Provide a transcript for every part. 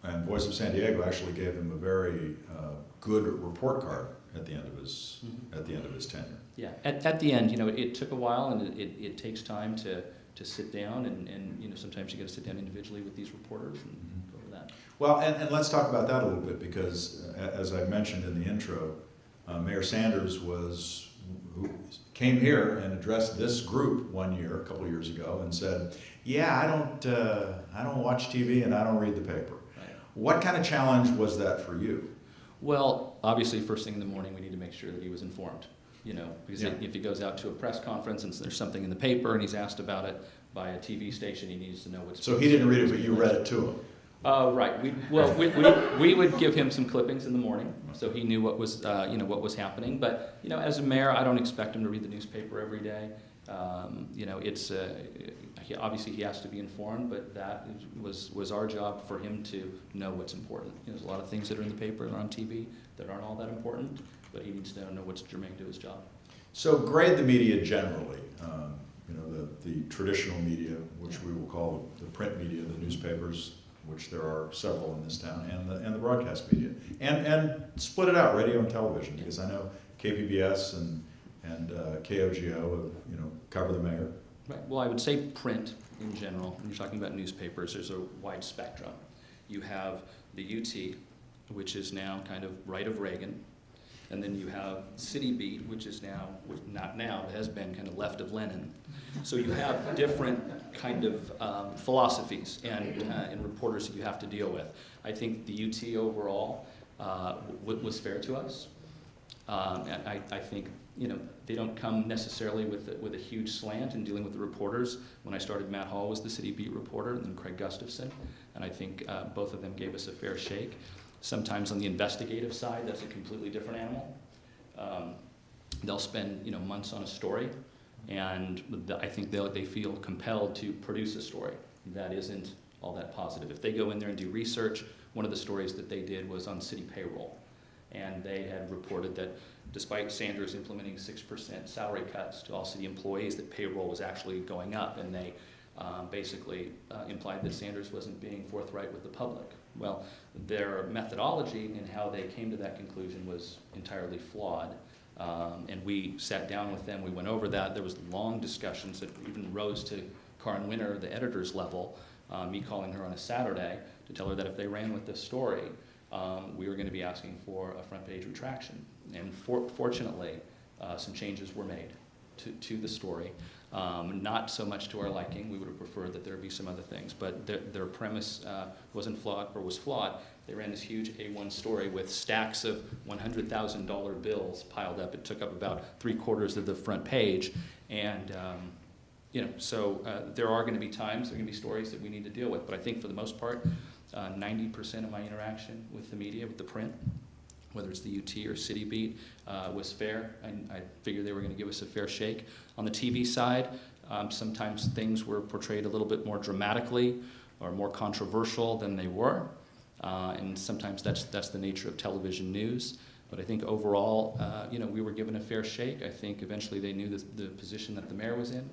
And Voice of San Diego actually gave him a very good report card at the end of his tenure. Yeah, at the end, you know, it took a while, and it takes time to sit down, and you know, sometimes you got to sit down individually with these reporters and go over that. Well, and let's talk about that a little bit, because as I mentioned in the intro, Mayor Sanders who came here and addressed this group one year, a couple of years ago, and said, "Yeah, I don't watch TV and I don't read the paper." Right. What kind of challenge was that for you? Well, obviously, first thing in the morning, we need to make sure that he was informed. You know, because if he goes out to a press conference and there's something in the paper and he's asked about it by a TV station, he needs to know what's. So he didn't read it, but you read it to him. Right. We would give him some clippings in the morning, so he knew what was what was happening. But you know, as a mayor, I don't expect him to read the newspaper every day. You know, it's obviously he has to be informed, but that was our job for him to know what's important. You know, there's a lot of things that are in the paper and on TV that aren't all that important, but he needs to know what's germane to his job. So grade the media generally. You know, the traditional media, which we will call the print media, the newspapers, which there are several in this town, and the broadcast media, and split it out, radio and television, because I know KPBS and KOGO, you know, cover the mayor. Right. Well, I would say print in general. When you're talking about newspapers, there's a wide spectrum. You have the UT, which is now kind of right of Reagan, and then you have City Beat, which is now, not now, but has been kind of left of Lenin. So you have different kind of philosophies and reporters that you have to deal with. I think the UT overall was fair to us. And I think, you know, they don't come necessarily with a huge slant in dealing with the reporters. When I started, Matt Hall was the City Beat reporter, and then Craig Gustafson, and I think both of them gave us a fair shake. Sometimes on the investigative side, that's a completely different animal. They'll spend, you know, months on a story, and I think they feel compelled to produce a story that isn't all that positive. If they go in there and do research, one of the stories that they did was on city payroll, and they had reported that despite Sanders implementing 6% salary cuts to all city employees, that payroll was actually going up, and they basically implied that Sanders wasn't being forthright with the public. Well, their methodology and how they came to that conclusion was entirely flawed, and we sat down with them, we went over that. There was long discussions that even rose to Karen Winter, the editor's level, me calling her on a Saturday to tell her that if they ran with this story, we were going to be asking for a front page retraction. And fortunately, some changes were made to the story. Not so much to our liking. We would have preferred that there be some other things, but their premise wasn't flawed, or was flawed. They ran this huge A1 story with stacks of $100,000 bills piled up. It took up about 3/4 of the front page, and you know, so there are going to be times, there are going to be stories that we need to deal with. But I think for the most part, 90% of my interaction with the media, with the print, whether it's the UT or City Beat, was fair. I figured they were going to give us a fair shake. On the TV side, sometimes things were portrayed a little bit more dramatically or more controversial than they were, and sometimes that's the nature of television news. But I think overall, you know, we were given a fair shake. I think eventually they knew the position that the mayor was in,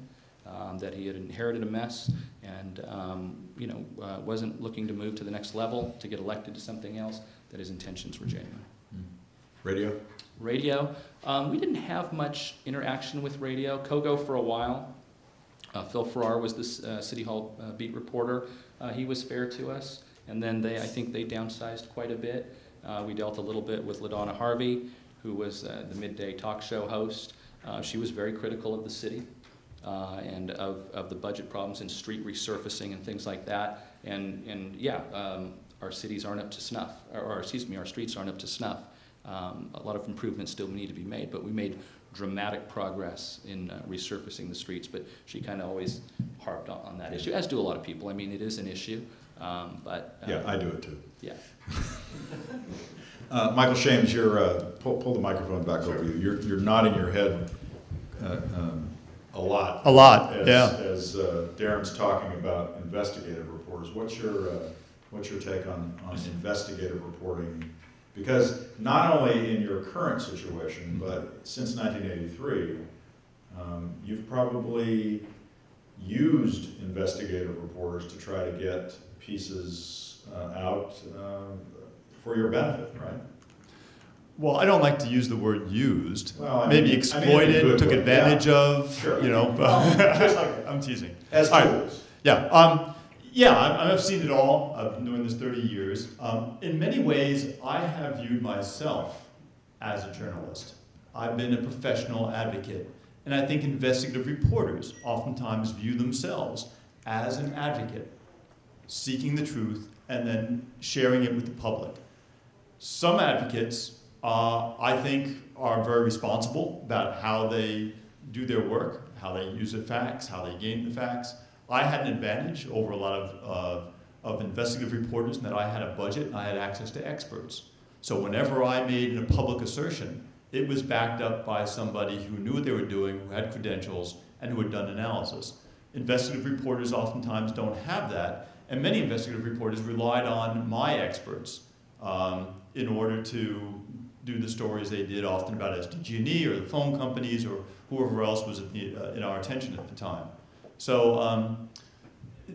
that he had inherited a mess, and you know, wasn't looking to move to the next level to get elected to something else. That his intentions were genuine. Radio? Radio. We didn't have much interaction with radio. Kogo for a while. Phil Farrar was the City Hall beat reporter. He was fair to us. And then I think they downsized quite a bit. We dealt a little bit with LaDonna Harvey, who was the midday talk show host. She was very critical of the city and of the budget problems and street resurfacing and things like that. And yeah, our cities aren't up to snuff, or excuse me, our streets aren't up to snuff. A lot of improvements still need to be made, but we made dramatic progress in resurfacing the streets, but she kind of always harped on that issue, as do a lot of people. I mean, it is an issue, but... yeah, I do it too. Yeah. Michael Shames, pull the microphone back over you. You're nodding your head a lot. A lot, as Darren's talking about investigative reporters. What's your take on investigative reporting? Because not only in your current situation, but since 1983, you've probably used investigative reporters to try to get pieces out for your benefit, right? Well, I don't like to use the word used. Well, Maybe exploited, took advantage of, Sure. you know. Just like I'm teasing. as All right. tools. Yeah, I've seen it all. I've been doing this 30 years. In many ways, I have viewed myself as a journalist. I've been a professional advocate. And I think investigative reporters oftentimes view themselves as an advocate, seeking the truth and then sharing it with the public. Some advocates, I think, are very responsible about how they do their work, how they use the facts, how they gain the facts. I had an advantage over a lot of investigative reporters in that I had a budget and I had access to experts. So whenever I made a public assertion, it was backed up by somebody who knew what they were doing, who had credentials, and who had done analysis. Investigative reporters oftentimes don't have that, and many investigative reporters relied on my experts in order to do the stories they did, often about SPJ or the phone companies or whoever else was in our attention at the time. So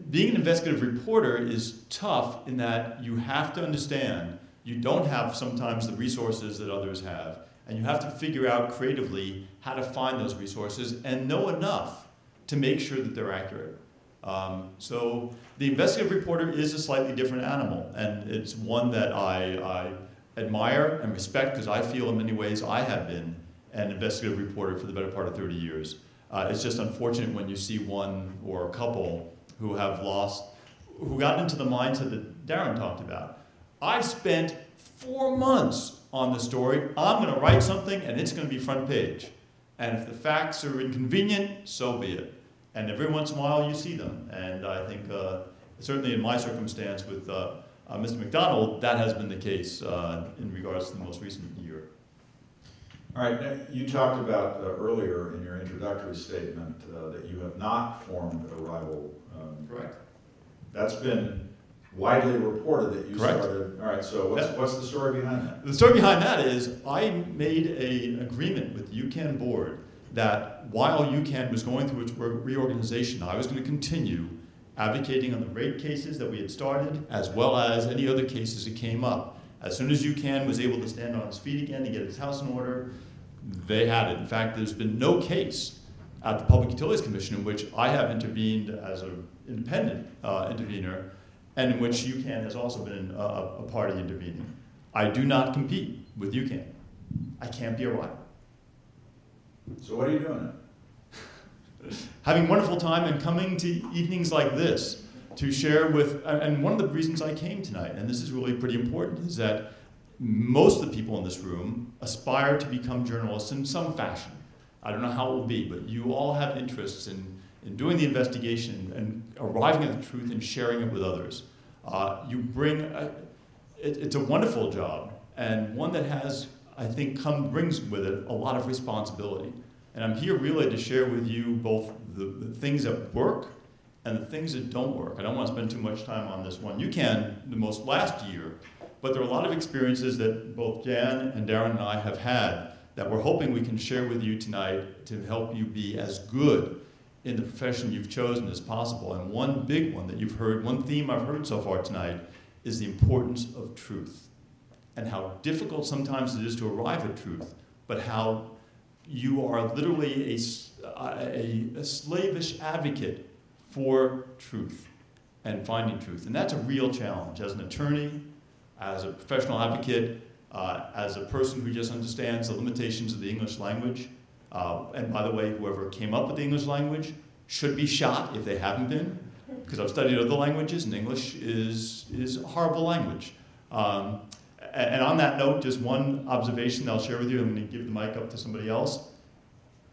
being an investigative reporter is tough in that you have to understand you don't have sometimes the resources that others have, and you have to figure out creatively how to find those resources and know enough to make sure that they're accurate. So the investigative reporter is a slightly different animal, and it's one that I admire and respect because I feel in many ways I have been an investigative reporter for the better part of 30 years. It's just unfortunate when you see one or a couple who got into the mindset that Darren talked about. I spent 4 months on the story. I'm going to write something and it's going to be front page. And if the facts are inconvenient, so be it. And every once in a while you see them. And I think certainly in my circumstance with Mr. McDonald, that has been the case in regards to the most recent year. All right, now, you talked about earlier in your introductory statement that you have not formed a rival. Correct. That's been widely reported that you Correct. started. All right, so what's the story behind that? The story behind that is I made an agreement with the UCAN board that while UCAN was going through its reorganization, I was going to continue advocating on the raid cases that we had started, as well as any other cases that came up. As soon as UCAN was able to stand on its feet again and get its house in order, they had it. In fact, there's been no case at the Public Utilities Commission in which I have intervened as an independent intervener, and in which UCAN has also been a party intervening. I do not compete with UCAN. I can't be a rival. So what are you doing now? Having a wonderful time and coming to evenings like this to share with, and one of the reasons I came tonight, and this is really pretty important, is that most of the people in this room aspire to become journalists in some fashion. I don't know how it will be, but you all have interests in doing the investigation and arriving at the truth and sharing it with others. You bring, it's a wonderful job, and one that has, I think, brings with it a lot of responsibility. And I'm here really to share with you both the things that work and the things that don't work. I don't want to spend too much time on this one. You can, the most last year, but there are a lot of experiences that both Jan and Darren and I have had that we're hoping we can share with you tonight to help you be as good in the profession you've chosen as possible. And one big one that you've heard, one theme I've heard so far tonight, is the importance of truth and how difficult sometimes it is to arrive at truth, but how you are literally a slavish advocate for truth and finding truth. And that's a real challenge as an attorney, as a professional advocate, as a person who just understands the limitations of the English language. And by the way, whoever came up with the English language should be shot if they haven't been, because I've studied other languages, and English is a horrible language. And on that note, just one observation that I'll share with you. I'm going to give the mic up to somebody else.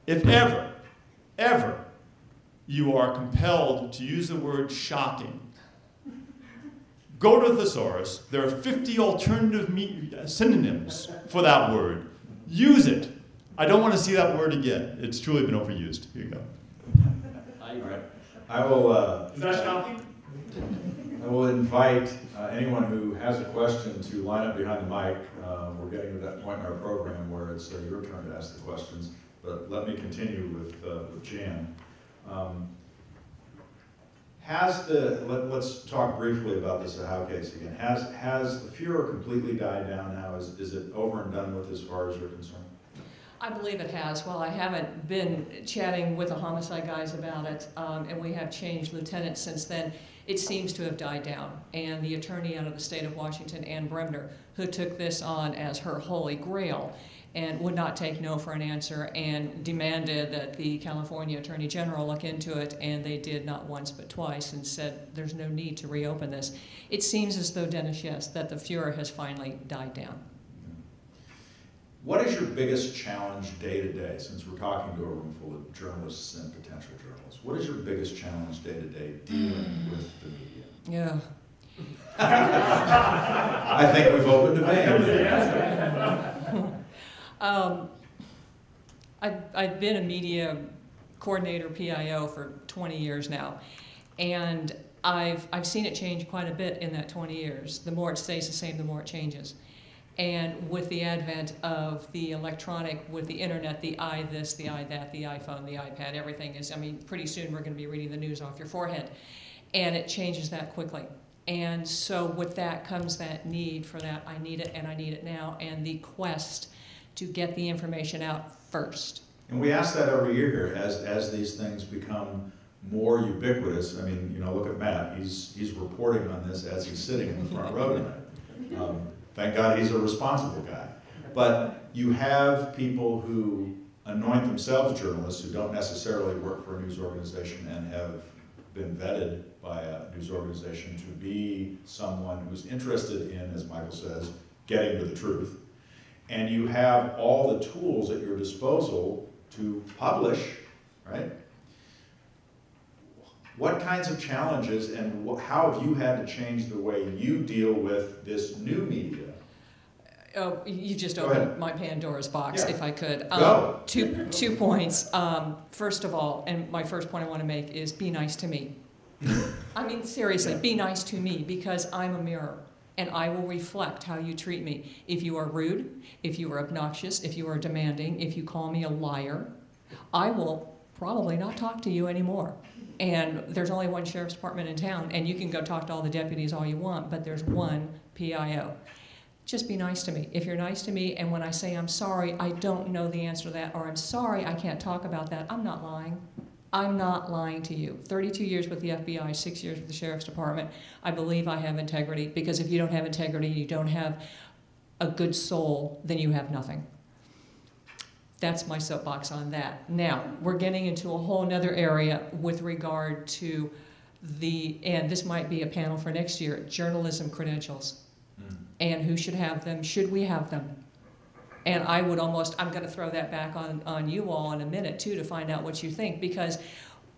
If ever you are compelled to use the word shocking, go to the thesaurus. There are 50 alternative synonyms for that word. Use it. I don't want to see that word again. It's truly been overused. Here you go. All right. I will. Is that shocking? I will invite anyone who has a question to line up behind the mic. We're getting to that point in our program where it's your turn to ask the questions. But let me continue with Jan. let's talk briefly about the Sahau case again. Has the furor completely died down now? Is it over and done with as far as you're concerned? I believe it has. Well, I haven't been chatting with the homicide guys about it, and we have changed lieutenants since then. It seems to have died down. And the attorney out of the state of Washington, Ann Bremner, who took this on as her holy grail and would not take no for an answer and demanded that the California Attorney General look into it, and they did not once but twice and said there's no need to reopen this. It seems as though, Dennis, yes, that the furor has finally died down. What is your biggest challenge day to day, since we're talking to a room full of journalists and potential journalists? What is your biggest challenge day to day dealing with the media? Yeah. I think we've opened a vein. I've been a media coordinator, PIO, for 20 years now, and I've seen it change quite a bit in that 20 years. The more it stays the same, the more it changes. And with the advent of the electronic, with the internet, the this, the that, the iPhone, the iPad, everything is, I mean, pretty soon we're going to be reading the news off your forehead. And it changes that quickly. And so with that comes that need for that, I need it and I need it now, and the quest to get the information out first. And we ask that every year here as these things become more ubiquitous. I mean, you know, look at Matt. He's reporting on this as he's sitting in the front row tonight. Thank God he's a responsible guy. But you have people who anoint themselves journalists who don't necessarily work for a news organization and have been vetted by a news organization to be someone who's interested in, as Michael says, getting to the truth. And you have all the tools at your disposal to publish, right? What kinds of challenges and how have you had to change the way you deal with this new media? Oh, you just opened my Pandora's box, if I could. Go. Two points. First of all, and my first point I want to make is be nice to me. I mean, seriously, be nice to me, because I'm a mirror, and I will reflect how you treat me. If you are rude, if you are obnoxious, if you are demanding, if you call me a liar, I will probably not talk to you anymore. And there's only one sheriff's department in town, and you can go talk to all the deputies all you want, but there's one PIO. Just be nice to me. If you're nice to me, and when I say I'm sorry, I don't know the answer to that, or I'm sorry, I can't talk about that, I'm not lying. I'm not lying to you. 32 years with the FBI, 6 years with the Sheriff's Department. I believe I have integrity, because if you don't have integrity, you don't have a good soul, then you have nothing. That's my soapbox on that. Now, we're getting into a whole nother area with regard to and this might be a panel for next year, journalism credentials. And who should have them? Should we have them? And I would almost, I'm going to throw that back on you all in a minute, too, to find out what you think, because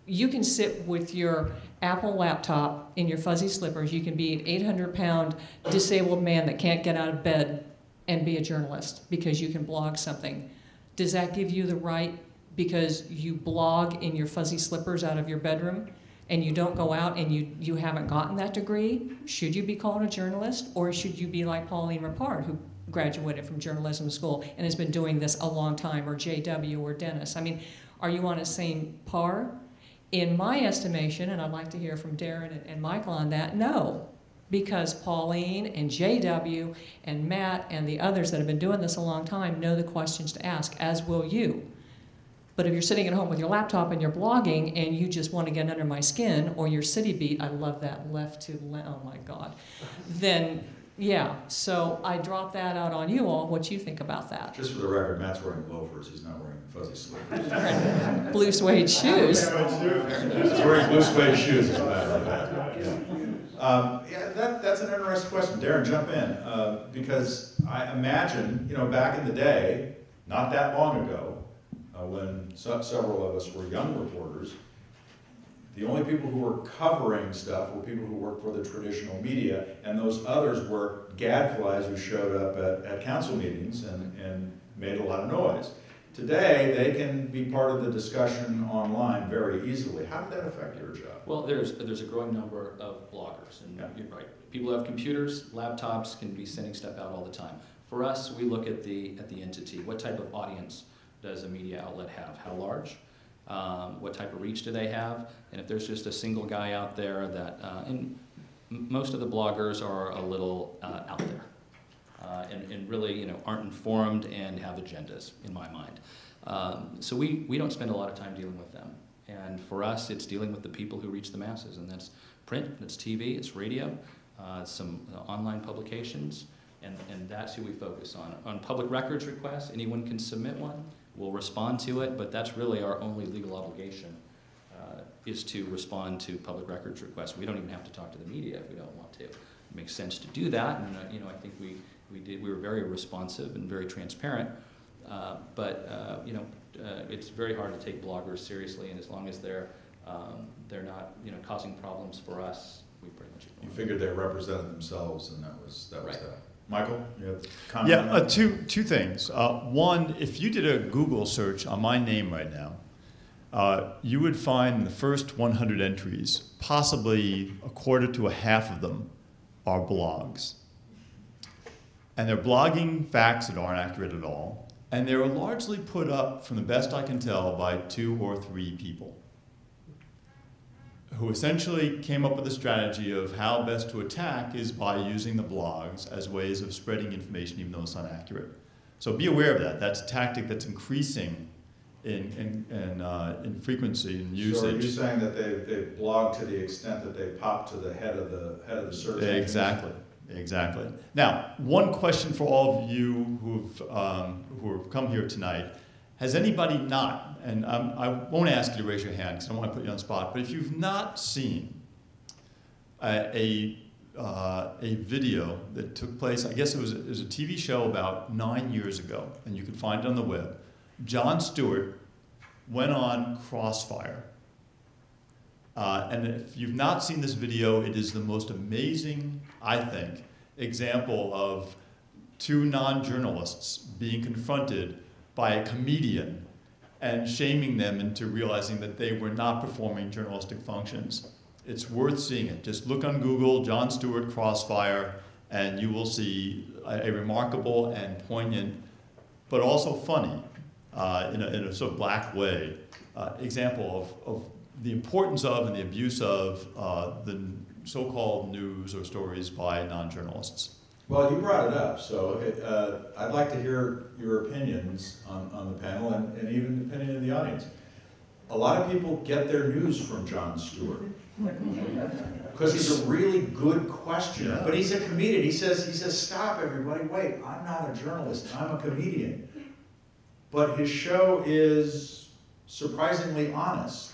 you can sit with your Apple laptop in your fuzzy slippers. You can be an 800-pound disabled man that can't get out of bed and be a journalist because you can blog something. Does that give you the right, because you blog in your fuzzy slippers out of your bedroom, and you don't go out and you haven't gotten that degree? Should you be called a journalist, or should you be like Pauline Ripard, who graduated from journalism school and has been doing this a long time, or JW or Dennis? I mean, are you on the same par? In my estimation, and I'd like to hear from Darren and Michael on that, no. Because Pauline and JW and Matt and the others that have been doing this a long time know the questions to ask, as will you. But if you're sitting at home with your laptop and you're blogging and you just want to get under my skin, or your city beat, I love that, left to left, oh my God, then yeah. So I drop that out on you all, what you think about that. Just for the record, Matt's wearing loafers, he's not wearing fuzzy slippers. Blue suede shoes. He's wearing blue suede shoes, as a matter of fact. Yeah, that's an interesting question. Darren, jump in, because I imagine, you know, back in the day, not that long ago, when several of us were young reporters, the only people who were covering stuff were people who worked for the traditional media, and those others were gadflies who showed up at council meetings and made a lot of noise. Today, they can be part of the discussion online very easily. How did that affect your job? Well, there's a growing number of bloggers, and you're right. People who have computers, laptops, can be sending stuff out all the time. For us, we look at the entity. What type of audience does a media outlet have? How large? What type of reach do they have? And if there's just a single guy out there that, and most of the bloggers are a little out there. And really, aren't informed and have agendas, in my mind. So we don't spend a lot of time dealing with them. And for us, it's dealing with the people who reach the masses, and that's print, it's TV, it's radio, some online publications, and that's who we focus on. On public records requests, anyone can submit one. We'll respond to it, but that's really our only legal obligation, is to respond to public records requests. We don't even have to talk to the media if we don't want to. It makes sense to do that, and I think we were very responsive and very transparent, but it's very hard to take bloggers seriously, and as long as they're not causing problems for us, we pretty much ignore You them. figured they represented themselves, and that was Right. that. Michael, you have a comment? on Yeah, that? two things. One, if you did a Google search on my name right now, you would find in the first 100 entries, possibly a quarter to a half of them are blogs. And they're blogging facts that aren't accurate at all. And they're largely put up, from the best I can tell, by 2 or 3 people who essentially came up with a strategy of how best to attack is by using the blogs as ways of spreading information even though it's not accurate. So be aware of that. That's a tactic that's increasing in frequency and usage. So are you saying that they blog to the extent that they pop to the head of the search engine? Exactly. Now, one question for all of you who have come here tonight. Has anybody not, and I won't ask you to raise your hand because I don't want to put you on the spot, but if you've not seen a video that took place, I guess it was a TV show about 9 years ago, and you can find it on the web. Jon Stewart went on Crossfire. And if you've not seen this video, it is the most amazing, I think, example of 2 non-journalists being confronted by a comedian and shaming them into realizing that they were not performing journalistic functions. It's worth seeing it. Just look on Google, Jon Stewart Crossfire, and you will see a remarkable and poignant, but also funny, in a sort of black way, example of the importance of and the abuse of the so-called news or stories by non-journalists. Well, you brought it up, so I'd like to hear your opinions on the panel and even the opinion of the audience. A lot of people get their news from Jon Stewart because he's a really good questioner. Yeah. But he's a comedian. He says, stop, everybody, wait, I'm not a journalist, I'm a comedian. But his show is surprisingly honest.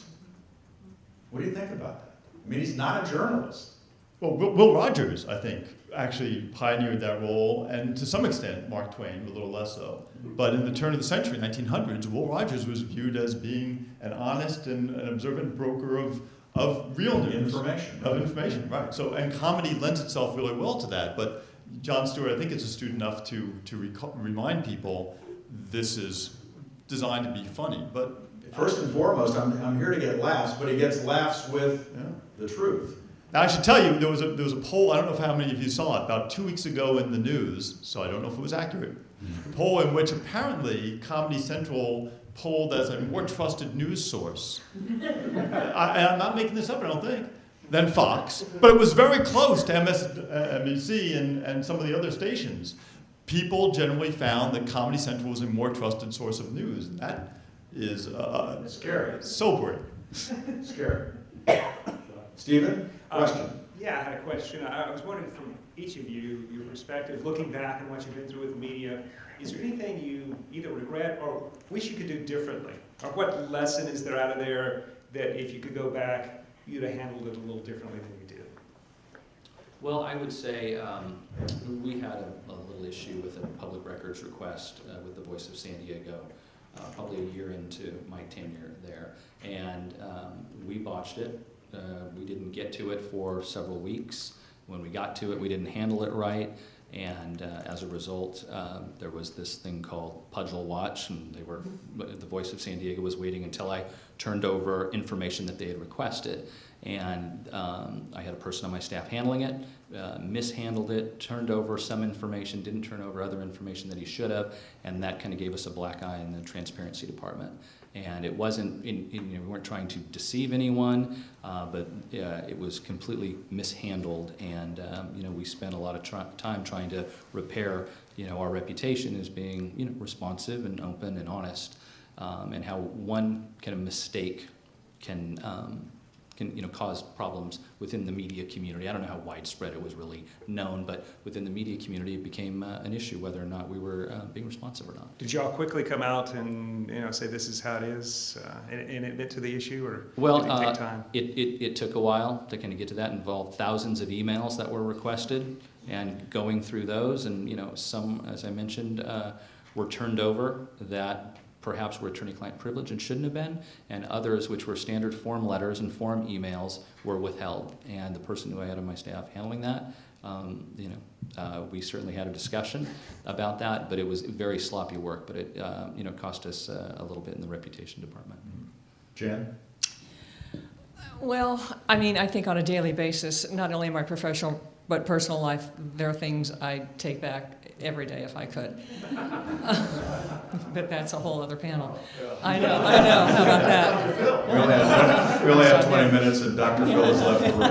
What do you think about that? I mean, he's not a journalist. Well, Will Rogers, I think, actually pioneered that role, and to some extent, Mark Twain, a little less so. But in the turn of the century, 1900s, Will Rogers was viewed as being an honest and an observant broker of real news. Information. Of information, right. So, and comedy lends itself really well to that, but Jon Stewart, I think, is astute enough to remind people this is designed to be funny. But first and foremost, I'm here to get laughs, but he gets laughs with the truth. Now, I should tell you, there was a poll, I don't know how many of you saw it, about 2 weeks ago in the news, so I don't know if it was accurate, a poll in which apparently Comedy Central polled as a more trusted news source. I'm not making this up, I don't think, than Fox, but it was very close to MSNBC and some of the other stations. People generally found that Comedy Central was a more trusted source of news, and that is Scary. sobering. Scary. Stephen, question? Yeah, I had a question. I was wondering from each of you, your perspective, looking back on what you've been through with the media, is there anything you either regret or wish you could do differently? Or what lesson is there out of there that if you could go back, you'd have handled it a little differently than you did? Well, I would say we had a little issue with a public records request with the Voice of San Diego, probably a year into my tenure there, and we botched it. We didn't get to it for several weeks. When we got to it, we didn't handle it right, and as a result, there was this thing called Pudgel Watch, and the Voice of San Diego was waiting until I turned over information that they had requested. And I had a person on my staff handling it, mishandled it, turned over some information, didn't turn over other information that he should have, and that kind of gave us a black eye in the transparency department. And it wasn't, we weren't trying to deceive anyone, but it was completely mishandled, and we spent a lot of time trying to repair, our reputation as being, responsive and open and honest, and how one kind of mistake can cause problems within the media community. I don't know how widespread it was really known, but within the media community it became an issue whether or not we were being responsive or not. Did y'all quickly come out and say this is how it is and admit to the issue, or well, did it take time? It took a while to kind of get to that. It involved thousands of emails that were requested and going through those, and some, as I mentioned, were turned over that perhaps were attorney-client privilege and shouldn't have been, and others which were standard form letters and form emails were withheld. And the person who I had on my staff handling that, we certainly had a discussion about that, but it was very sloppy work, but it cost us a little bit in the reputation department. Jan? Well, I think on a daily basis, not only in my professional but personal life, there are things I'd take back every day if I could. But that's a whole other panel. I know. How about that? We only have 20 minutes, and Dr. Phil has left the room.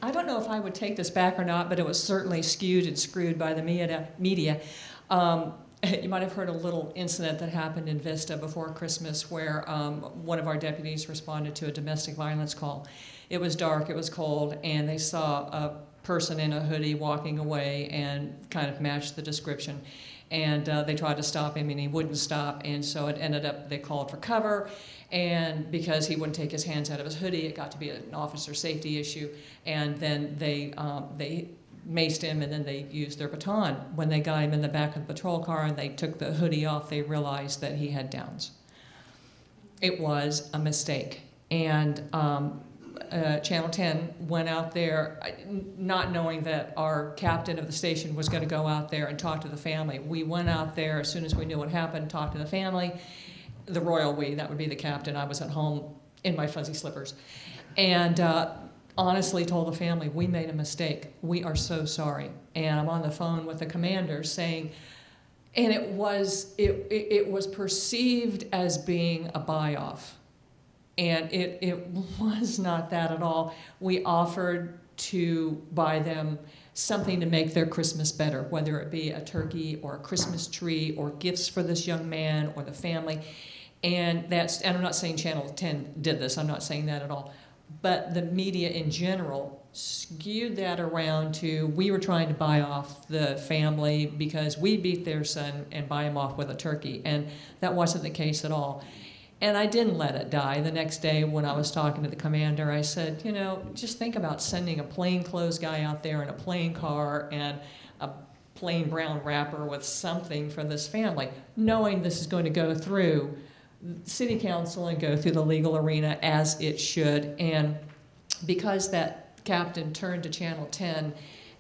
I don't know if I would take this back or not, but it was certainly skewed and screwed by the media. You might have heard a little incident that happened in Vista before Christmas where one of our deputies responded to a domestic violence call. It was dark, it was cold, and they saw a person in a hoodie walking away and kind of matched the description. And they tried to stop him and he wouldn't stop, and so it ended up they called for cover, and because he wouldn't take his hands out of his hoodie, it got to be an officer safety issue, and then they maced him, and then they used their baton. When they got him in the back of the patrol car and they took the hoodie off, they realized that he had Downs. It was a mistake, and Channel 10 went out there not knowing that our captain of the station was going to go out there and talk to the family. We went out there as soon as we knew what happened, talked to the family. The royal we, that would be the captain. I was at home in my fuzzy slippers. And honestly told the family, we made a mistake. We are so sorry. And I'm on the phone with the commander saying, and it was perceived as being a buy-off. And it was not that at all. We offered to buy them something to make their Christmas better, whether it be a turkey or a Christmas tree or gifts for this young man or the family. And I'm not saying Channel 10 did this, I'm not saying that at all. But the media in general skewed that around to, we were trying to buy off the family because we beat their son and buy him off with a turkey. And that wasn't the case at all. And I didn't let it die. The next day when I was talking to the commander, I said, just think about sending a plainclothes guy out there in a plain car and a plain brown wrapper with something for this family, knowing this is going to go through city council and go through the legal arena as it should. And because that captain turned to Channel 10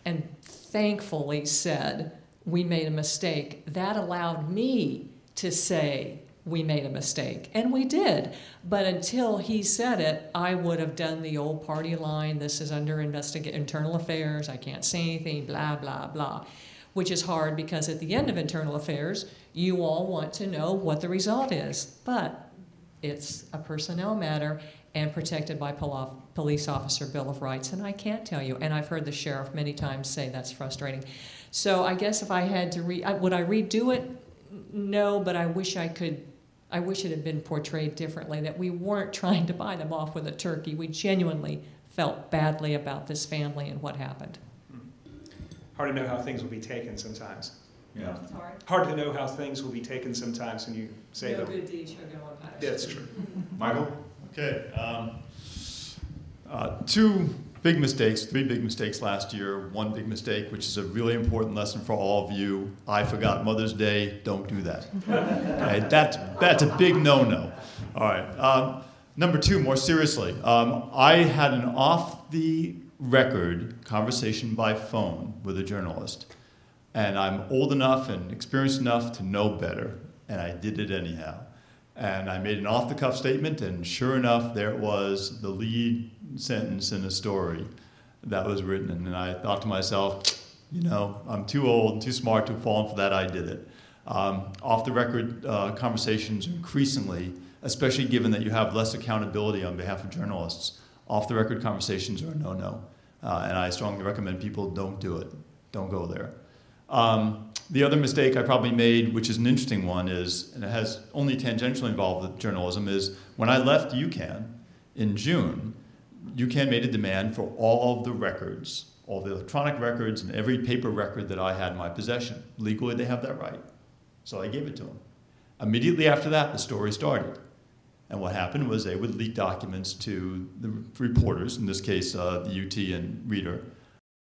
and thankfully said, we made a mistake, that allowed me to say, we made a mistake. And we did. But until he said it, I would have done the old party line, this is under internal affairs, I can't say anything, blah, blah, blah. Which is hard because at the end of internal affairs, you all want to know what the result is. But it's a personnel matter and protected by police officer Bill of Rights. And I can't tell you, and I've heard the sheriff many times say that's frustrating. So I guess if I had to would I redo it? No, but I wish I could. I wish it had been portrayed differently, that we weren't trying to buy them off with a turkey. We genuinely felt badly about this family and what happened. Hard to know how things will be taken sometimes. Yeah. Sorry? Hard to know how things will be taken sometimes when you say them. good deed shall go unpunished. That's true. Michael? Okay. Three big mistakes last year. One big mistake, which is a really important lesson for all of you. I forgot Mother's Day. Don't do that. Okay? That's a big no-no. All right. Number two, more seriously, I had an off-the-record conversation by phone with a journalist, and I'm old enough and experienced enough to know better, and I did it anyhow. And I made an off-the-cuff statement, and sure enough, there it was, the lead sentence in a story that was written. And I thought to myself, you know, I'm too old, too smart to have fallen for that, I did it. Off-the-record conversations increasingly, especially given that you have less accountability on behalf of journalists, off-the-record conversations are a no-no. And I strongly recommend people don't do it. Don't go there. The other mistake I probably made, which is an interesting one, is, and it has only tangentially involved with journalism, is when I left UCAN in June, UCAN made a demand for all of the records, all the electronic records and every paper record that I had in my possession. Legally, they have that right. So I gave it to them. Immediately after that, the story started. And what happened was they would leak documents to the reporters, in this case, the UT and Reader,